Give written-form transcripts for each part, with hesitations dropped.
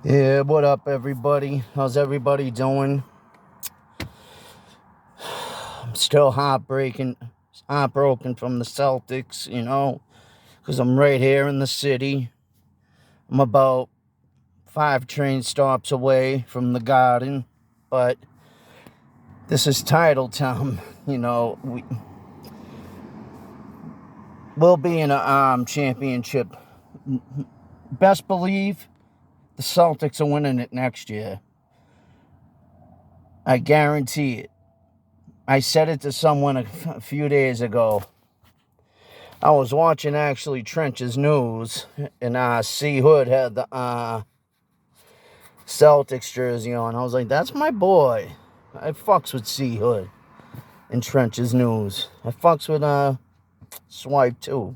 Yeah, what up, everybody? How's everybody doing? I'm still heartbroken from the Celtics, because I'm right here in the city. I'm about 5 train stops away from the Garden, but this is Title Town. We'll be in a championship. Best believe the Celtics are winning it next year. I guarantee it. I said it to someone a few days ago. I was watching, actually, Trench's news, and C. Hood had the Celtics jersey on. I was like, that's my boy. I fucks with C. Hood in Trench's news. I fucks with Swipe, too.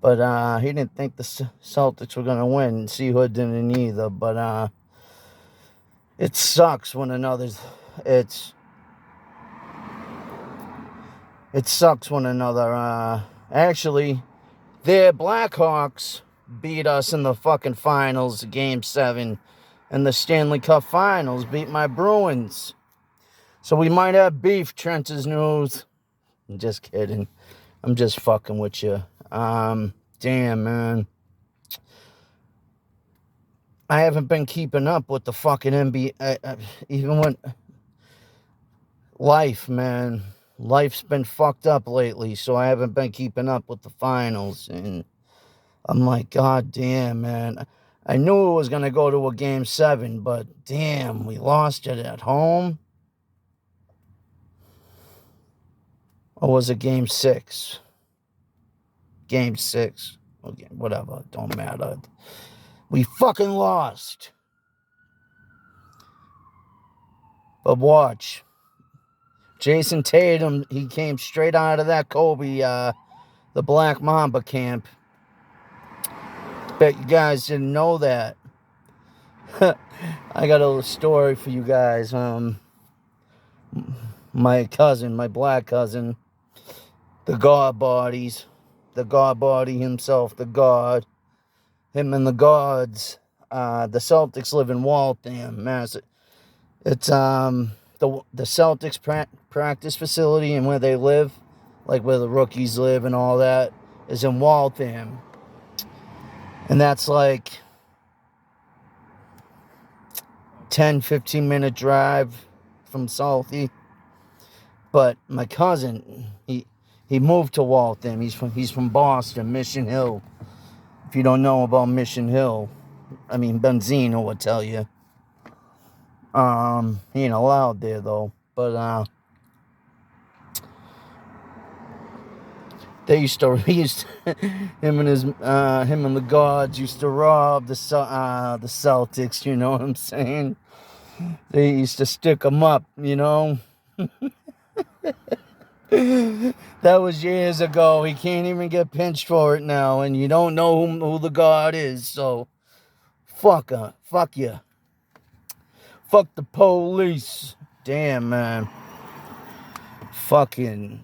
But he didn't think the Celtics were going to win. C. Hood didn't either. But it sucks when It sucks when another, actually, their Blackhawks beat us in the fucking finals, Game 7, and the Stanley Cup Finals beat my Bruins. So we might have beef, Trench's news. I'm just kidding. I'm just fucking with you. Damn, man. I haven't been keeping up with the fucking NBA, even when life, man. Life's been fucked up lately, so I haven't been keeping up with the finals. And I'm like, God damn, man. I knew it was going to go to a Game 7, but damn, we lost it at home. Or was it Game 6? Game 6. Okay, whatever, don't matter. We fucking lost. But watch. Jason Tatum, he came straight out of that Kobe, the Black Mamba camp. Bet you guys didn't know that. I got a little story for you guys. My cousin, my black cousin, the God bodies, the God body himself, the God, him and the gods. The Celtics live in Waltham, Mass. It's the Celtics practice facility, and where they live, like where the rookies live and all that, is in Waltham. And that's like 10-15 minute drive from Southie. But my cousin, he moved to Waltham. He's from Boston, Mission Hill. If you don't know about Mission Hill, I mean, Benzino would tell you. He ain't allowed there, though. But, him and the gods used to rob the Celtics, you know what I'm saying? They used to stick them up, you know? That was years ago. He can't even get pinched for it now, and you don't know who the god is, so fuck you. Fuck the police. Damn, man. Fucking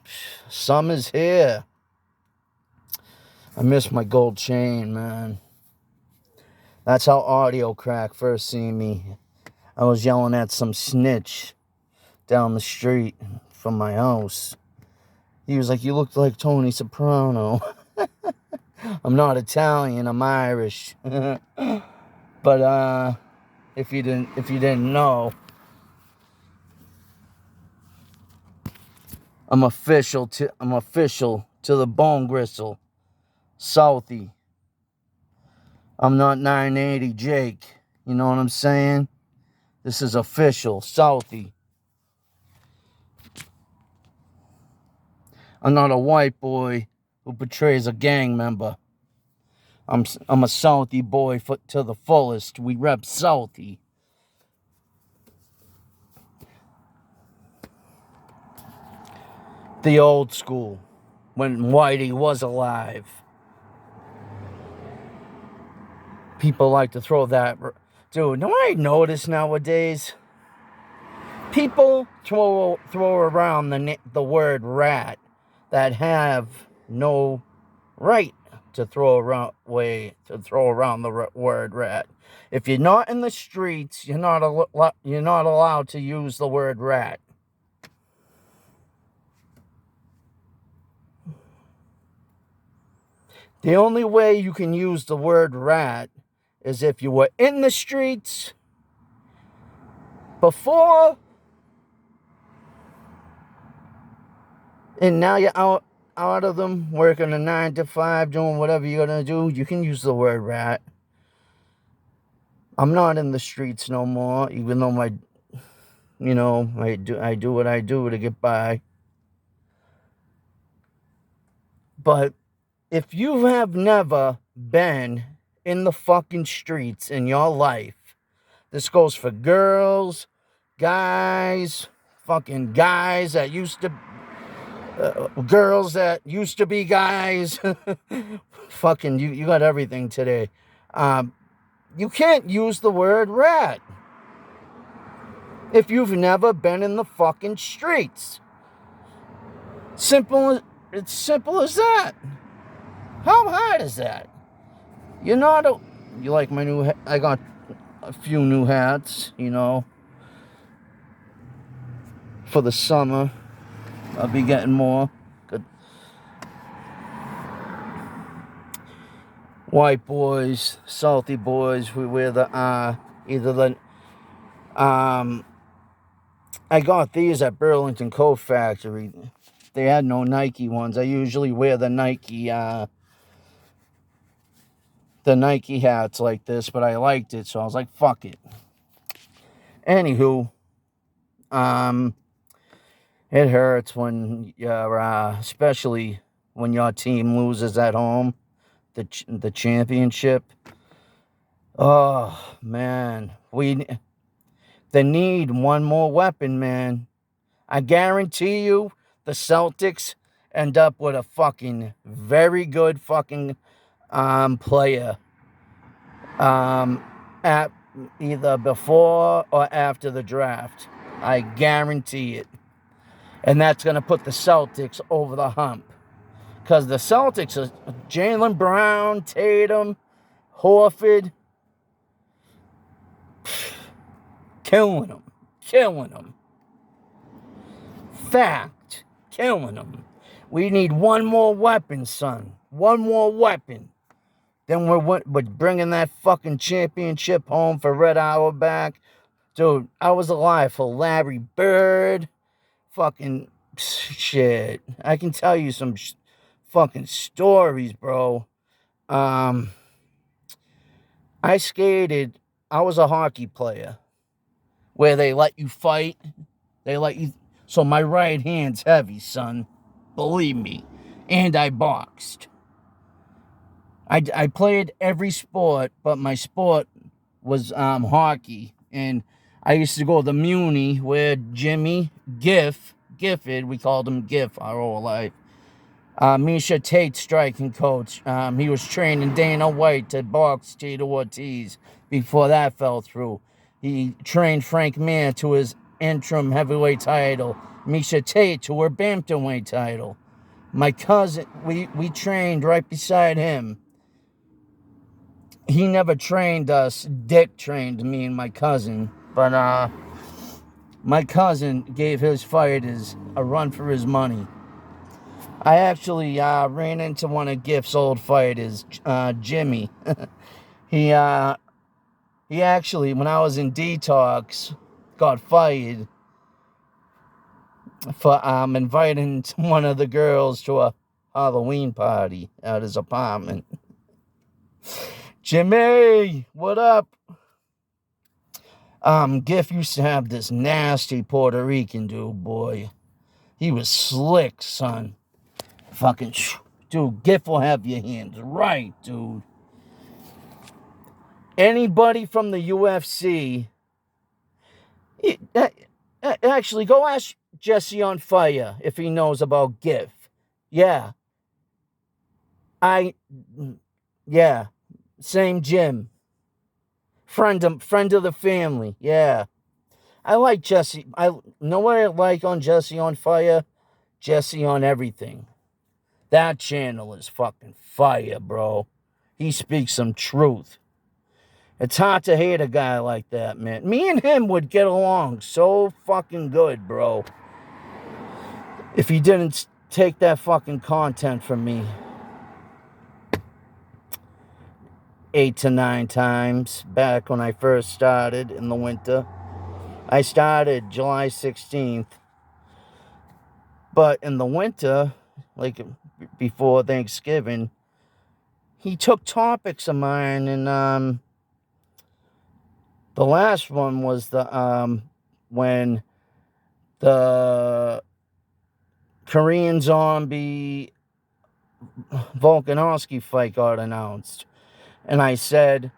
summer's here. I miss my gold chain, man. That's how Audio Crack first seen me. I was yelling at some snitch down the street from my house. He was like, "You look like Tony Soprano." I'm not Italian, I'm Irish. But if you didn't know, I'm official to the bone gristle. Southie. I'm not 980 Jake. You know what I'm saying? This is official. Southie. I'm not a white boy who portrays a gang member. I'm a Southie boy to the fullest. We rep Southie. The old school. When Whitey was alive. People like to throw that. Dude, know what I notice nowadays? People throw around the word rat that have no right to throw around the word rat. If you're not in the streets, you're not allowed to use the word rat. The only way you can use the word rat is if you were in the streets before, and now you're out of them, working a 9 to 5, doing whatever you're gonna do. You can use the word rat. I'm not in the streets no more, even though I do what I do to get by. But if you have never been in the fucking streets in your life, this goes for girls, guys, fucking guys that used to, girls that used to be guys. Fucking, you got everything today. You can't use the word rat if you've never been in the fucking streets. It's simple as that. How hard is that? You like my new I got a few new hats, for the summer. I'll be getting more. Good. White boys, salty boys, we wear the I got these at Burlington Coat Factory. They had no Nike ones. I usually wear the Nike hats like this, but I liked it, so I was like, fuck it. Anywho, it hurts when you're, especially when your team loses at home, the championship. Oh, man. They need one more weapon, man. I guarantee you the Celtics end up with a fucking very good fucking player at either before or after the draft. I guarantee it. And that's going to put the Celtics over the hump. Because the Celtics are Jaylen Brown, Tatum, Horford. Killing them. Fact. Killing them. We need one more weapon, son. One more weapon. Then we're bringing that fucking championship home for Red Auerbach. Dude, I was alive for Larry Bird. Fucking shit. I can tell you some fucking stories, bro. I skated. I was a hockey player where they let you fight. So my right hand's heavy, son. Believe me. And I boxed. I played every sport, but my sport was hockey. And I used to go to the Muni where Jimmy Gifford, we called him Giff our whole life. Misha Tate, striking coach. He was training Dana White to box Tito Ortiz before that fell through. He trained Frank Mir to his interim heavyweight title. Misha Tate to her bantamweight title. My cousin, we trained right beside him. He never trained us. Dick trained me and my cousin. But my cousin gave his fighters a run for his money. I actually ran into one of Giff's old fighters, Jimmy. He actually, when I was in detox, got fired for inviting one of the girls to a Halloween party at his apartment. Jimmy, what up? Giff used to have this nasty Puerto Rican dude, boy. He was slick, son. Fucking, dude, Giff will have your hands right, dude. Anybody from the UFC, actually, go ask Jesse on Fire if he knows about Giff. Yeah. Same gym. Friend of the family. Yeah. I like Jesse. I know what I like on Jesse on Fire? Jesse on everything. That channel is fucking fire, bro. He speaks some truth. It's hard to hate a guy like that, man. Me and him would get along so fucking good, bro. If he didn't take that fucking content from me 8 to 9 times back when I first started in the winter. I started July 16th. But in the winter, like before Thanksgiving, he took topics of mine, and the last one was the when the Korean zombie Volkanovski fight got announced. And I said,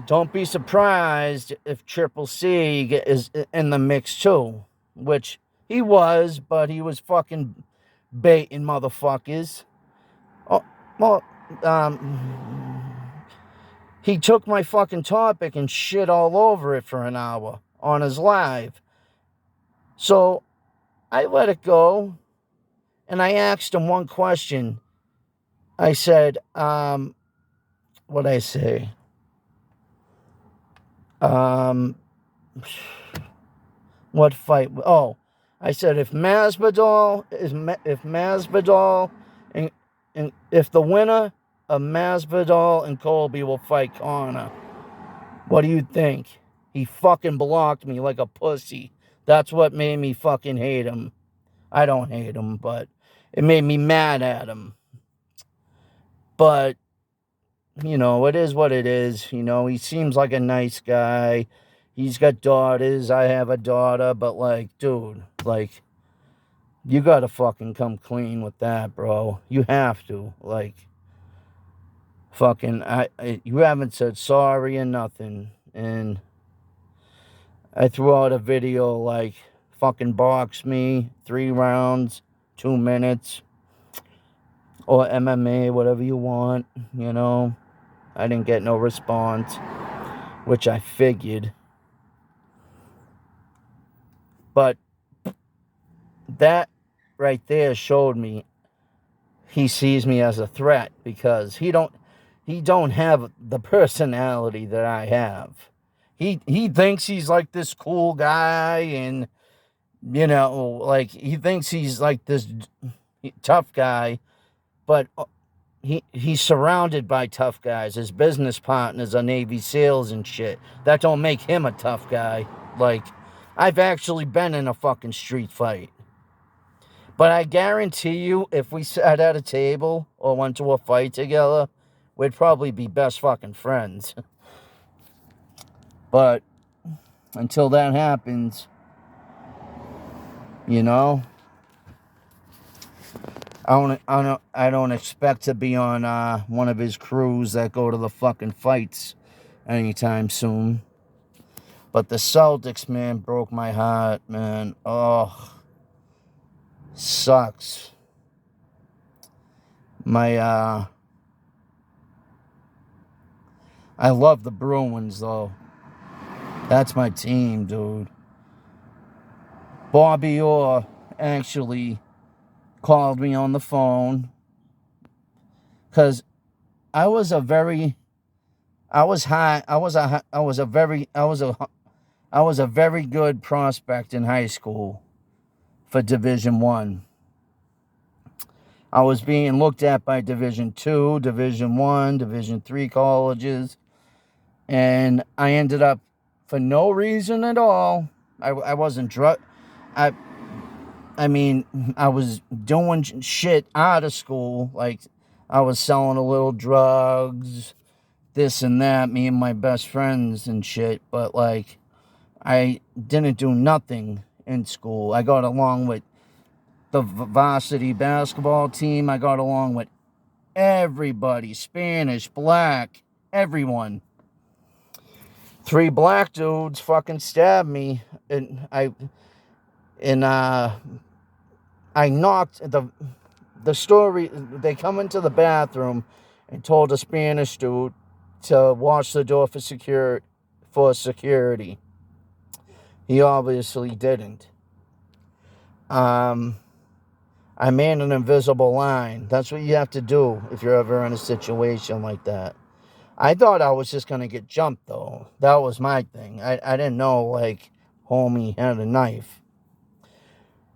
don't be surprised if Triple C is in the mix too. Which he was, but he was fucking baiting motherfuckers. Oh, well, he took my fucking topic and shit all over it for an hour on his live. So I let it go, and I asked him one question. I said, what'd I say? What fight? Oh, I said if Masvidal and if the winner of Masvidal and Colby will fight Conor, what do you think? He fucking blocked me like a pussy. That's what made me fucking hate him. I don't hate him, but it made me mad at him. But, you know, it is what it is. You know, he seems like a nice guy. He's got daughters. I have a daughter. But, like, dude, like, you gotta fucking come clean with that, bro. You have to. Like, fucking, you haven't said sorry or nothing. And I threw out a video, like, fucking box me 3 rounds, 2 minutes. Or MMA, whatever you want, you know. I didn't get no response, which I figured. But that right there showed me he sees me as a threat, because he don't have the personality that I have. He thinks he's like this cool guy, and you know, like he thinks he's like this tough guy, but he's surrounded by tough guys. His business partners are Navy SEALs and shit. That don't make him a tough guy. Like, I've actually been in a fucking street fight. But I guarantee you, if we sat at a table or went to a fight together, we'd probably be best fucking friends. But until that happens, you know, I don't expect to be on one of his crews that go to the fucking fights anytime soon. But the Celtics, man, broke my heart, man. Oh, sucks. I love the Bruins, though. That's my team, dude. Bobby Orr actually called me on the phone, because I was a very good prospect in high school for Division I. I was being looked at by Division II, Division I, Division III colleges, and I ended up, for no reason at all, I wasn't I mean, I was doing shit out of school. Like, I was selling a little drugs, this and that, me and my best friends and shit. But, like, I didn't do nothing in school. I got along with the varsity basketball team. I got along with everybody. Spanish, black, everyone. 3 black dudes fucking stabbed me. And I knocked the story. They come into the bathroom and told a Spanish dude to watch the door for security. He obviously didn't. I I made an invisible line. That's what you have to do if you're ever in a situation like that. I thought I was just going to get jumped, though. That was my thing. I didn't know, like, homie had a knife.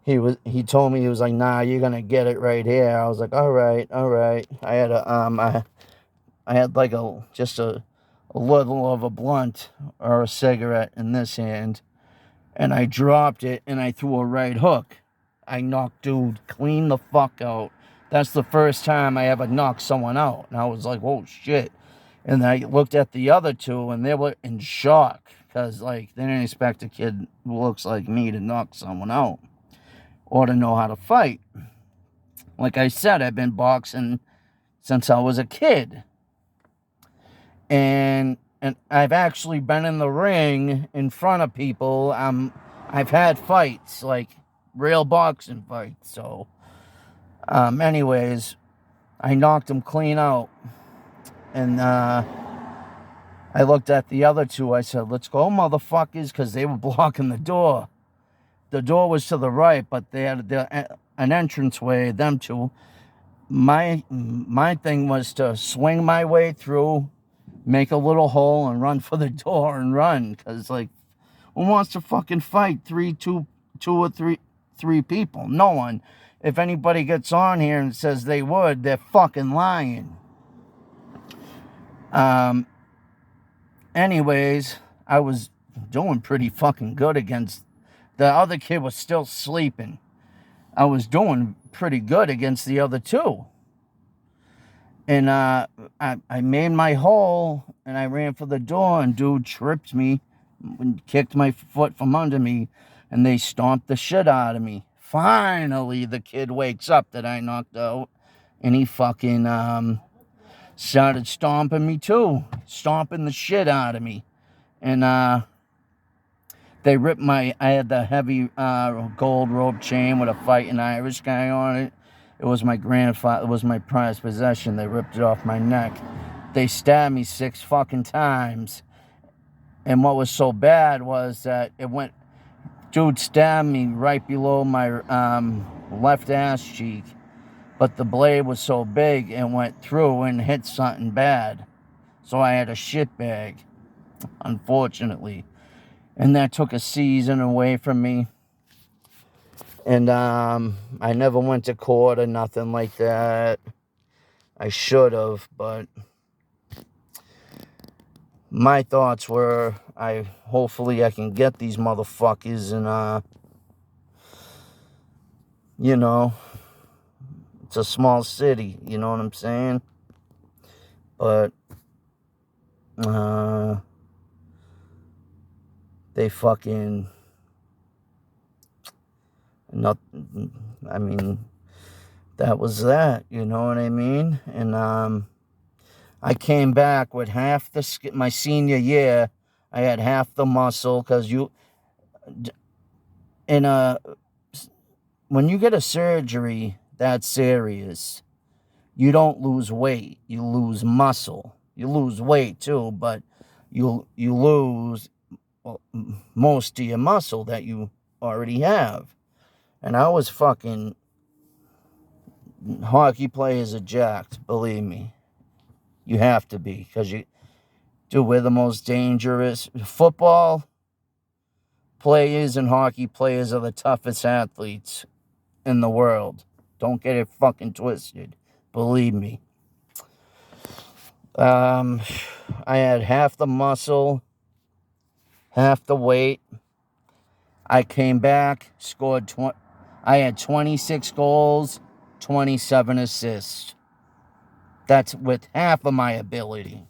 He told me, he was like, nah, you're going to get it right here. I was like, all right. I had I had like just a little of a blunt or a cigarette in this hand, and I dropped it and I threw a right hook. I knocked dude clean the fuck out. That's the first time I ever knocked someone out. And I was like, oh shit. And I looked at the other two and they were in shock. Because, like, they didn't expect a kid who looks like me to knock someone out. Or to know how to fight. Like I said, I've been boxing since I was a kid. And I've actually been in the ring in front of people. I've had fights, like real boxing fights. So, anyways, I knocked him clean out. And I looked at the other two. I said, let's go, motherfuckers, because they were blocking the door. The door was to the right, but they had an entranceway, them two. My thing was to swing my way through, make a little hole, and run for the door and run. Because, like, who wants to fucking fight two or three people? No one. If anybody gets on here and says they would, they're fucking lying. Anyways, I was doing pretty fucking good against... The other kid was still sleeping. I was doing pretty good against the other two. And I made my hole, and I ran for the door, and dude tripped me and kicked my foot from under me, and they stomped the shit out of me. Finally, the kid wakes up that I knocked out, and he fucking started stomping me too. Stomping the shit out of me. And they ripped I had the heavy gold rope chain with a fighting Irish guy on it. It was my grandfather, it was my prized possession. They ripped it off my neck. They stabbed me 6 fucking times. And what was so bad was that dude stabbed me right below my left ass cheek. But the blade was so big, it went through and hit something bad. So I had a shit bag, unfortunately. And that took a season away from me. And I never went to court or nothing like that. I should have, but my thoughts were, hopefully I can get these motherfuckers, and you know, it's a small city, you know what I'm saying? But they fucking I mean, that was that, you know what I mean? And I came back with half the my senior year. I had half the muscle, because when you get a surgery that serious, you don't lose weight, you lose muscle. You lose weight too, but you lose most of your muscle that you already have. And I was fucking... Hockey players are jacked, believe me. You have to be, because we're the most dangerous. Football players and hockey players are the toughest athletes in the world. Don't get it fucking twisted. Believe me. I had half the muscle, half the weight. I came back, scored I had 26 goals, 27 assists. That's with half of my ability.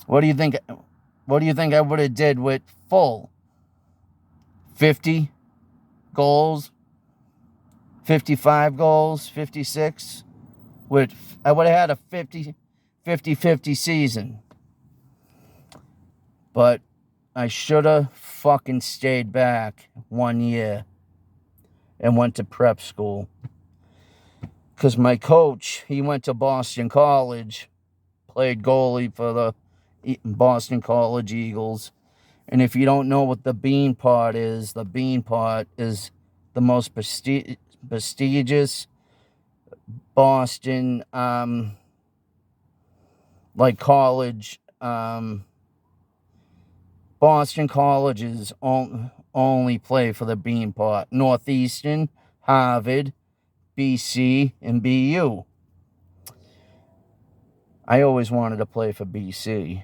What do you think I would have did with full? 50 goals, 55 goals, 56? I would have had a 50-50 season. But I should have fucking stayed back 1 year and went to prep school. Because my coach, he went to Boston College, played goalie for the Boston College Eagles. And if you don't know what the bean pot is the most prestigious Boston, like college, Boston colleges only play for the Beanpot. Northeastern, Harvard, BC, and BU. I always wanted to play for BC.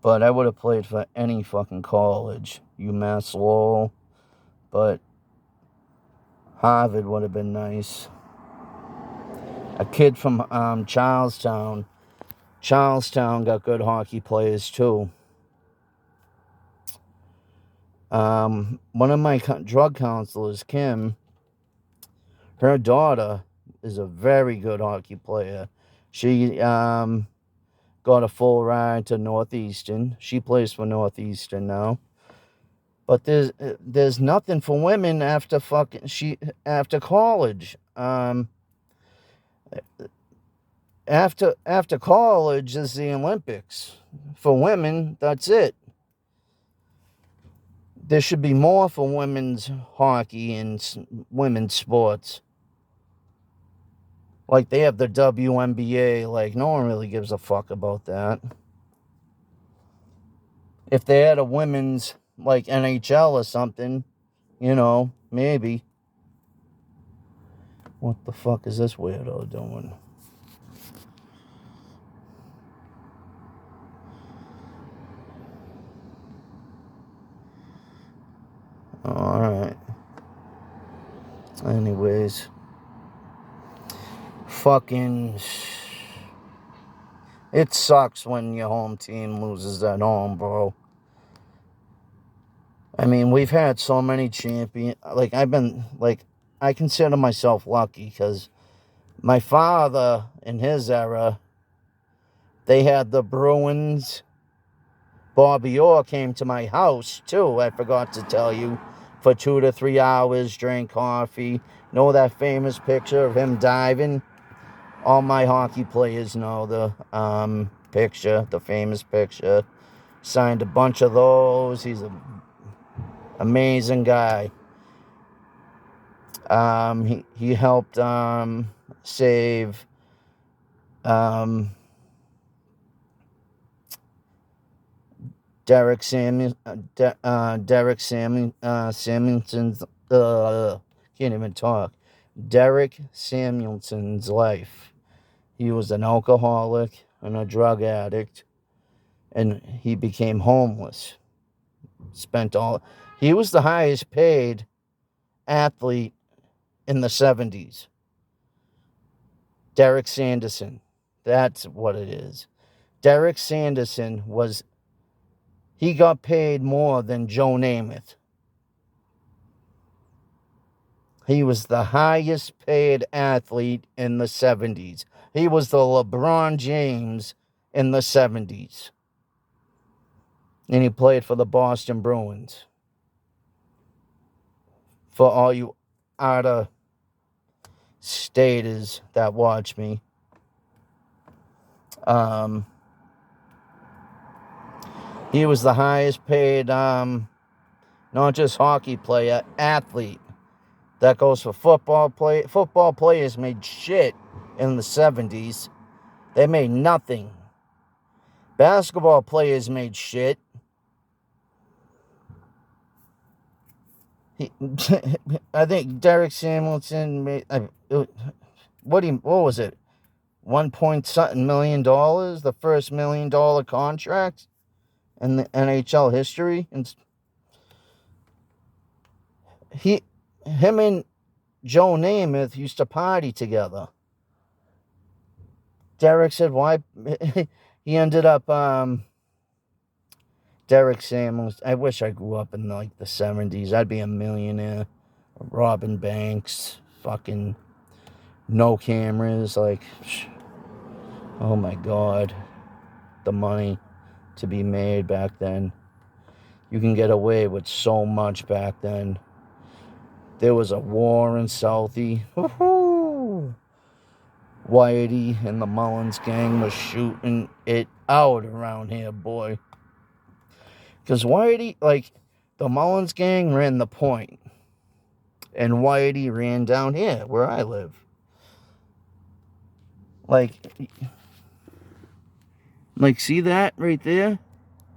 But I would have played for any fucking college. UMass Lowell. But Harvard would have been nice. A kid from Charlestown. Charlestown got good hockey players too. One of my drug counselors, Kim, her daughter is a very good hockey player. She got a full ride to Northeastern. She plays for Northeastern now. But there's nothing for women after college. After college is the Olympics. For women, that's it. There should be more for women's hockey and women's sports. Like they have the WNBA. Like no one really gives a fuck about that. If they had a women's like NHL or something, you know, maybe. What the fuck is this weirdo doing? Alright. Anyways. Fucking... It sucks when your home team loses at home, bro. I mean, we've had so many champions. Like, I consider myself lucky because my father, in his era, they had the Bruins. Bobby Orr came to my house, too, I forgot to tell you, for 2 to 3 hours, drank coffee. Know that famous picture of him diving? All my hockey players know the picture, the famous picture. Signed a bunch of those. He's an amazing guy. He helped save Derek Samuelson's can't even talk. Derek Samuelson's life. He was an alcoholic and a drug addict, and he became homeless. He was the highest paid athlete in the 70s. Derek Sanderson. That's what it is. Derek Sanderson he got paid more than Joe Namath. He was the highest paid athlete in the 70s. He was the LeBron James in the 70s. And he played for the Boston Bruins. For all you out-of-staters that watch me. He was the highest paid, not just hockey player, athlete. That goes for football play. Football players made shit in the 70s. They made nothing. Basketball players made shit. I think Derek Samuelson made... what was it? $1 million? The first $1 million contract in the NHL history? And him and Joe Namath used to party together. Derek said, why? He ended up, Derek Samuels. I wish I grew up in like the 70s. I'd be a millionaire. Robbing banks. Fucking no cameras. Like, oh my God. The money to be made back then. You can get away with so much back then. There was a war in Southie. Woohoo! Whitey and the Mullins gang was shooting it out around here, boy. Because Whitey, like, the Mullins gang ran the point. And Whitey ran down here, where I live. Like, see that right there?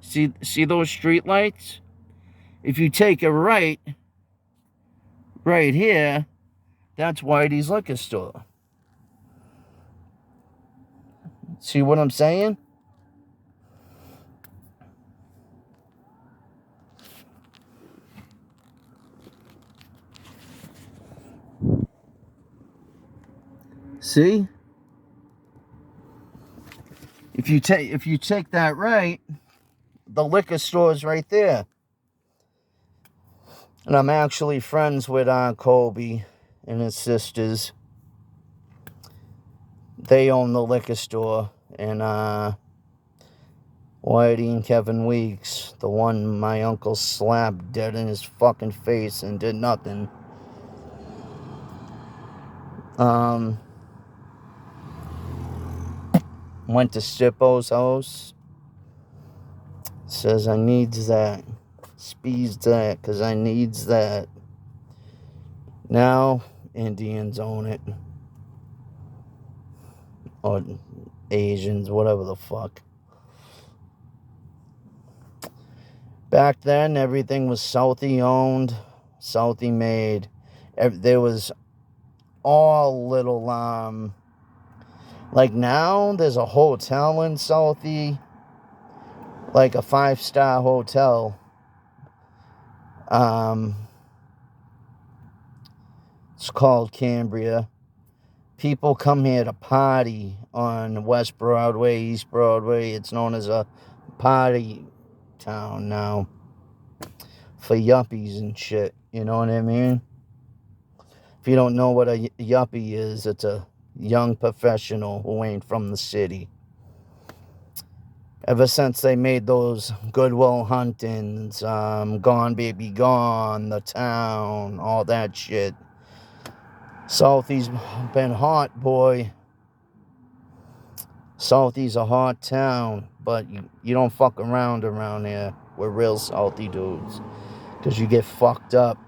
See those street lights? If you take a right here, that's Whitey's liquor store. See what I'm saying? See? If you take that right, the liquor store's right there. And I'm actually friends with Kobe and his sisters. They own the liquor store. And Whitey and Kevin Weeks, the one my uncle slapped dead in his fucking face and did nothing. Went to Stippo's house. Says I needs that. Speeds that, because I needs that. Now, Indians own it. Or Asians, whatever the fuck. Back then, everything was Southie owned, Southie made. There was all little, like now, there's a hotel in Southie. Like a 5-star hotel. It's called Cambria. People come here to party on West Broadway, East Broadway. It's known as a party town now. For yuppies and shit. You know what I mean? If you don't know what a yuppie is, it's a young professional who ain't from the city. Ever since they made those Goodwill Huntings, Gone Baby Gone, The Town, all that shit. Southie's been hot, boy. Southie's a hot town, but you don't fuck around here. We're real Southie dudes. Because you get fucked up.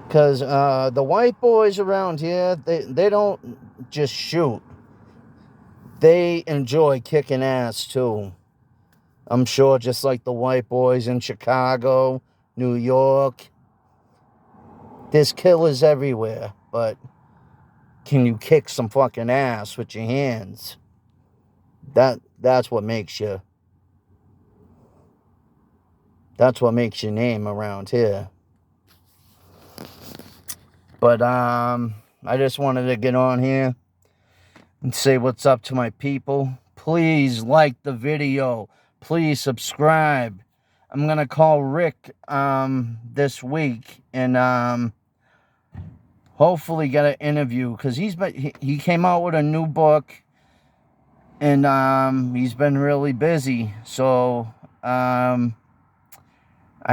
Because the white boys around here, they don't just shoot. They enjoy kicking ass, too. I'm sure just like the white boys in Chicago, New York. There's killers everywhere, but can you kick some fucking ass with your hands? That's what makes you... That's what makes your name around here. But, I just wanted to get on here and say what's up to my people. Please like the video. Please subscribe. I'm going to call Rick this week and hopefully get an interview, because he came out with a new book and he's been really busy. So I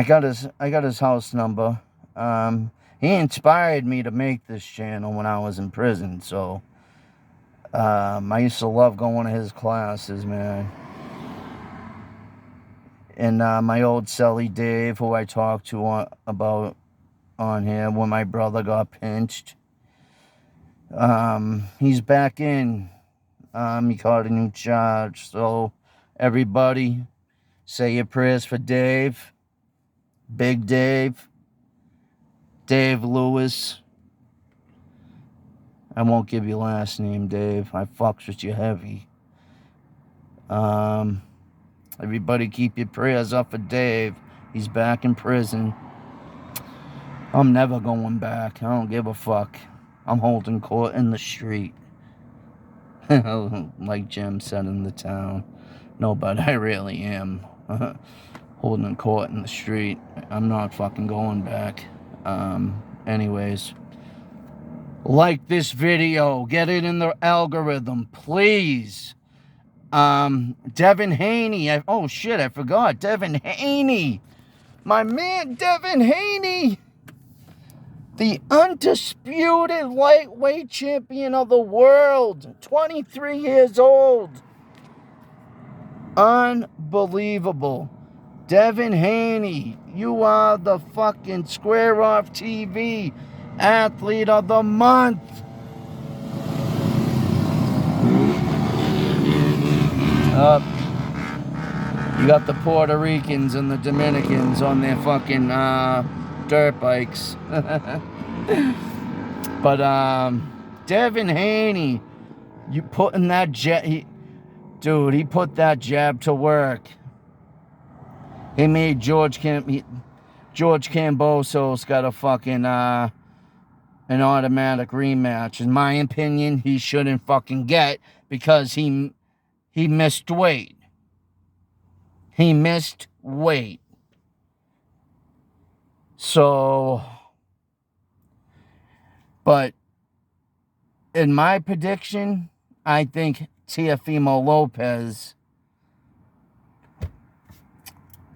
got his house number. He inspired me to make this channel when I was in prison, so I used to love going to his classes, man. And my old celly Dave, who I talked to about on here when my brother got pinched. He's back in. He caught a new charge. So, everybody, say your prayers for Dave. Big Dave. Dave Lewis. I won't give your last name, Dave. I fucks with you heavy. Everybody keep your prayers up for Dave. He's back in prison. I'm never going back. I don't give a fuck. I'm holding court in the street. Like Jim said in The Town. No, but I really am. Holding court in the street. I'm not fucking going back. Anyways. Like this video. Get it in the algorithm, please. Devin Haney. Oh, shit, I forgot. Devin Haney. My man, Devin Haney. The undisputed lightweight champion of the world. 23 years old. Unbelievable. Devin Haney, you are the fucking Squareofftv Athlete of the Month. You got the Puerto Ricans and the Dominicans on their fucking dirt bikes. But Devin Haney, you putting that dude, he put that jab to work. He made George Kambosos got a fucking an automatic rematch. In my opinion, he shouldn't fucking get, because he missed weight. He missed weight. So, but in my prediction, I think Teofimo Lopez,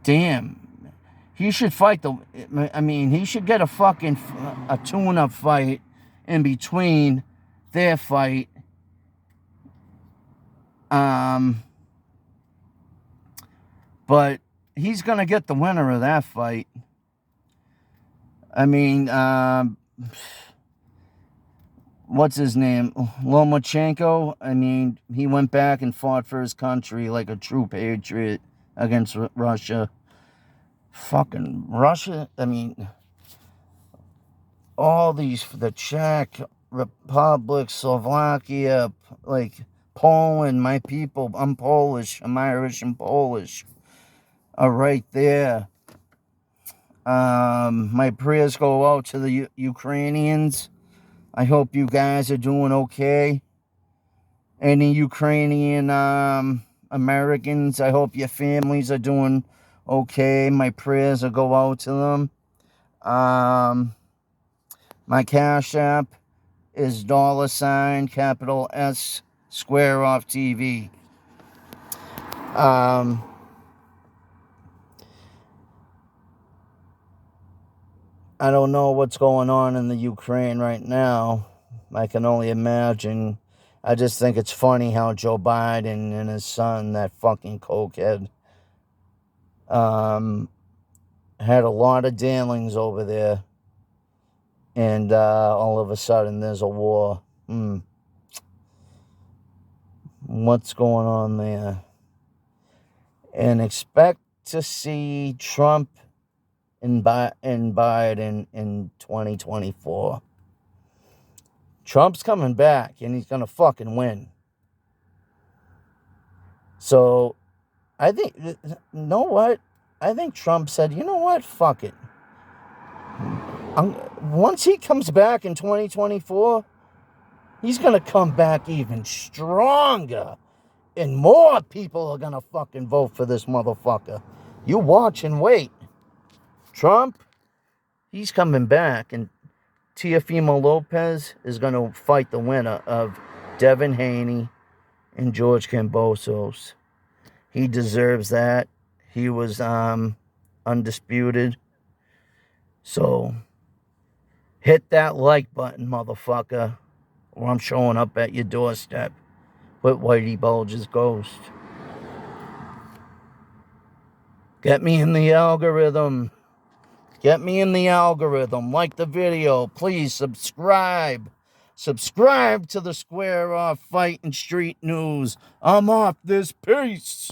damn, he should fight he should get a fucking a tune-up fight in between their fight. But he's going to get the winner of that fight. What's his name? Lomachenko. He went back and fought for his country like a true patriot against Russia. Fucking Russia. All these, the Czech Republic, Slovakia, like Poland, my people. I'm Polish. I'm Irish and Polish. Are right there. My prayers go out to the Ukrainians. I hope you guys are doing okay. Any Ukrainian Americans, I hope your families are doing okay. My prayers will go out to them. My Cash App is $ capital S Squareofftv. I don't know what's going on in the Ukraine right now. I can only imagine. I just think it's funny how Joe Biden and his son, that fucking cokehead, had a lot of dealings over there. And all of a sudden there's a war. What's going on there? And expect to see Trump and Biden in 2024. Trump's coming back, and he's going to fucking win. So, I think, you know what? I think Trump said, you know what? Fuck it. Once he comes back in 2024, he's going to come back even stronger. And more people are going to fucking vote for this motherfucker. You watch and wait. Trump, he's coming back, and Teofimo Lopez is going to fight the winner of Devin Haney and George Kambosos. He deserves that. He was undisputed. So, hit that like button, motherfucker, or I'm showing up at your doorstep with Whitey Bulge's ghost. Get me in the algorithm. Get me in the algorithm. Like the video. Please subscribe. Subscribe to the Square Off Fight and Street News. I'm off this. Peace.